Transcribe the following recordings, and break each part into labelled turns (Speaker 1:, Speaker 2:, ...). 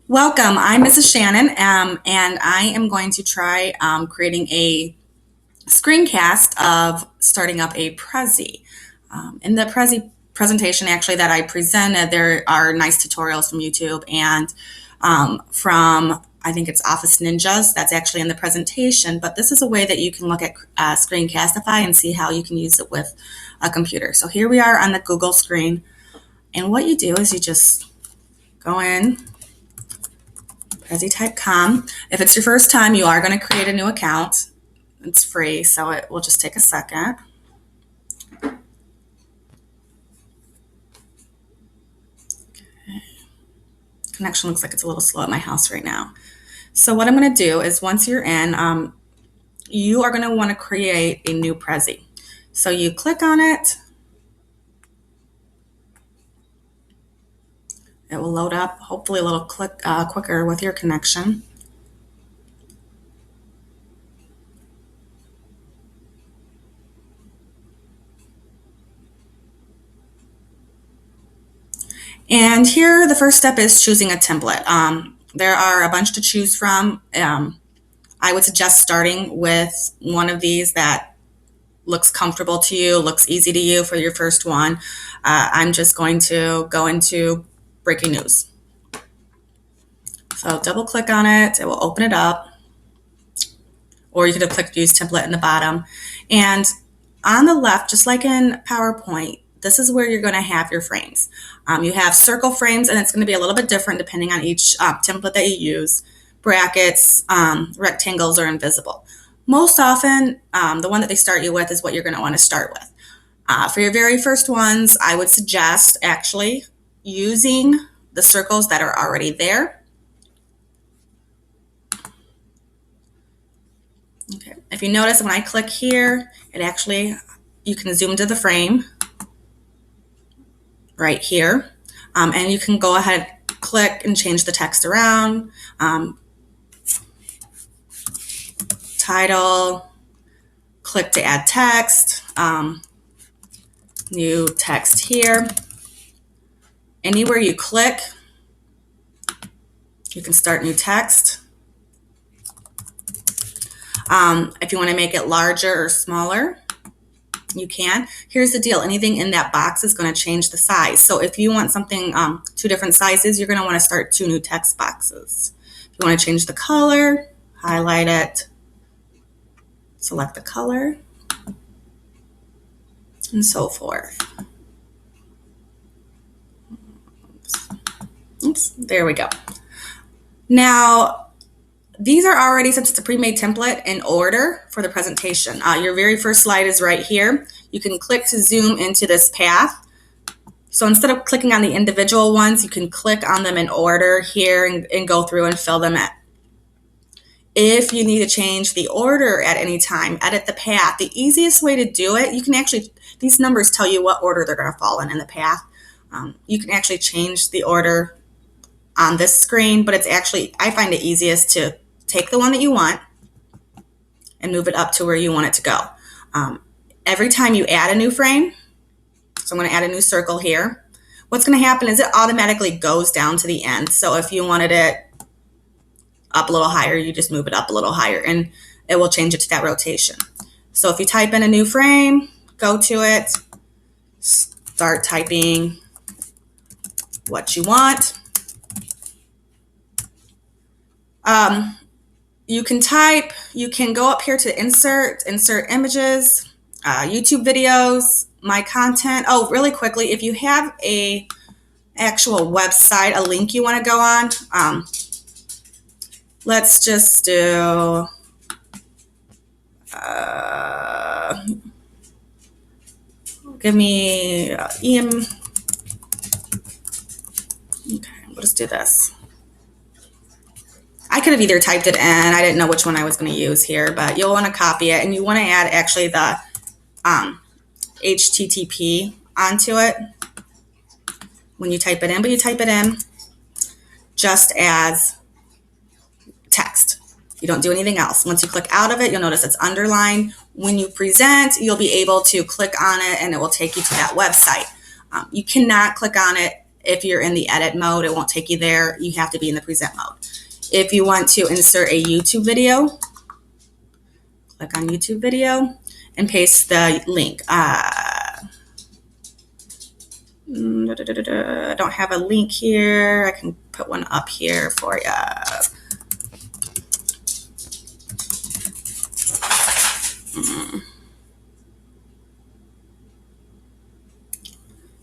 Speaker 1: Welcome, I'm Mrs. Shannon, and I am going to try creating a screencast of starting up a Prezi. In the Prezi presentation actually that I presented, there are nice tutorials from YouTube and from, I think it's Office Ninjas, that's actually in the presentation, but this is a way that you can look at Screencastify and see how you can use it with a computer. So here we are on the Google screen, and what you do is you just go in, Prezi.webm. If it's your first time, you are going to create a new account. It's free, so it will just take a second. Okay. Connection looks like it's a little slow at my house right now. So what I'm going to do is once you're in, you are going to want to create a new Prezi. So you click on it. It will load up, hopefully a little quicker with your connection. And here, the first step is choosing a template. There are a bunch to choose from. I would suggest starting with one of these that looks comfortable to you, looks easy to you for your first one. I'm just going to go into breaking news. So double click on it, it will open it up. Or you could have clicked use template in the bottom. And on the left, just like in PowerPoint, this is where you're going to have your frames. You have circle frames, and it's going to be a little bit different depending on each template that you use. Brackets, rectangles are invisible. Most often, the one that they start you with is what you're going to want to start with. For your very first ones, I would suggest actually using the circles that are already there. Okay. If you notice when I click here, it actually, you can zoom to the frame right here. And you can go ahead, click and change the text around. Title, click to add text, new text here. Anywhere you click, you can start new text. If you want to make it larger or smaller, you can. Here's the deal. Anything in that box is going to change the size. So if you want something two different sizes, you're going to want to start two new text boxes. If you want to change the color, highlight it, select the color, and so forth. Oops, there we go. Now, these are already, since it's a pre-made template, in order for the presentation. Your very first slide is right here. You can click to zoom into this path. So instead of clicking on the individual ones, you can click on them in order here and go through and fill them in. If you need to change the order at any time, edit the path. The easiest way to do it, you can actually, these numbers tell you what order they're going to fall in the path. You can actually change the order on this screen, but it's actually, I find it easiest to take the one that you want and move it up to where you want it to go. Every time you add a new frame, so I'm going to add a new circle here, what's going to happen is it automatically goes down to the end. So if you wanted it up a little higher, you just move it up a little higher and it will change it to that rotation. So if you type in a new frame, go to it, start typing what you want. You can type, you can go up here to insert images, YouTube videos, my content. Oh, really quickly, if you have a actual website, a link you want to go on, let's just do, give me EM, okay, we'll just do this. I could have either typed it in, I didn't know which one I was going to use here, but you'll want to copy it and you want to add actually the HTTP onto it when you type it in, but you type it in just as text. You don't do anything else. Once you click out of it, you'll notice it's underlined. When you present, you'll be able to click on it and it will take you to that website. You cannot click on it if you're in the edit mode, it won't take you there. You have to be in the present mode. If you want to insert a YouTube video, click on YouTube video and paste the link. I don't have a link here. I can put one up here for you.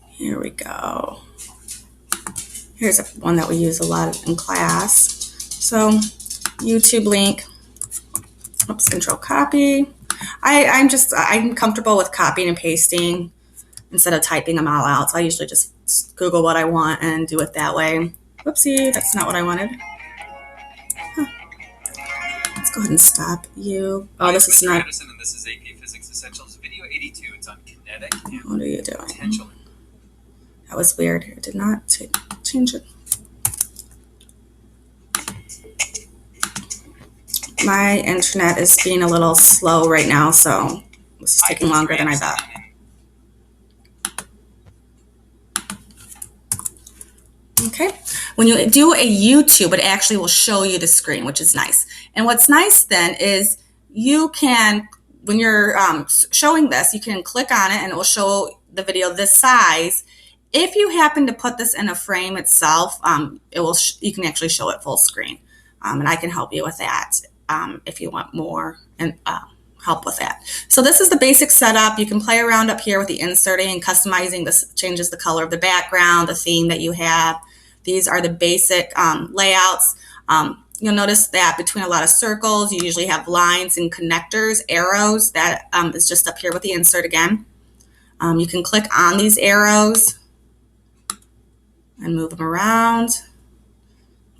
Speaker 1: Here we go. Here's one that we use a lot in class. So YouTube link, oops, control copy. I'm comfortable with copying and pasting instead of typing them all out. So I usually just Google what I want and do it that way. Whoopsie, that's not what I wanted. Huh. Let's go ahead and stop you. Oh, this is not.
Speaker 2: Anderson, and this is AP Physics Essentials Video 82. It's on kinetic and
Speaker 1: what are you doing?
Speaker 2: potential.
Speaker 1: That was weird. It did not change it. My internet is being a little slow right now, so this is taking longer than I thought. Okay, when you do a YouTube, it actually will show you the screen, which is nice. And what's nice then is you can, when you're showing this, you can click on it and it will show the video this size. If you happen to put this in a frame itself, you can actually show it full screen, and I can help you with that if you want more and help with that. So this is the basic setup. You can play around up here with the inserting and customizing. This changes the color of the background, the theme that you have. These are the basic layouts. You'll notice that between a lot of circles, you usually have lines and connectors, arrows. That is just up here with the insert again. You can click on these arrows and move them around,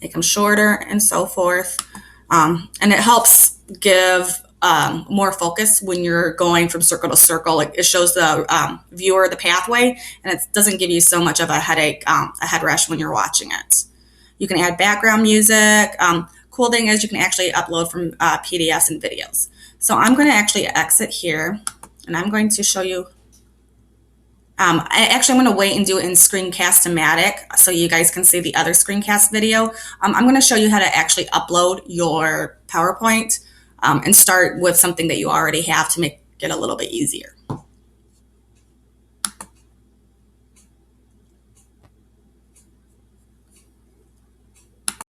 Speaker 1: make them shorter and so forth. And it helps give more focus when you're going from circle to circle. It shows the viewer the pathway, and it doesn't give you so much of a headache, a head rush when you're watching it. You can add background music. Cool thing is you can actually upload from PDFs and videos. So I'm going to actually exit here, and I'm going to show you. I'm going to wait and do it in Screencast-O-Matic so you guys can see the other screencast video. I'm going to show you how to actually upload your PowerPoint and start with something that you already have to make it a little bit easier.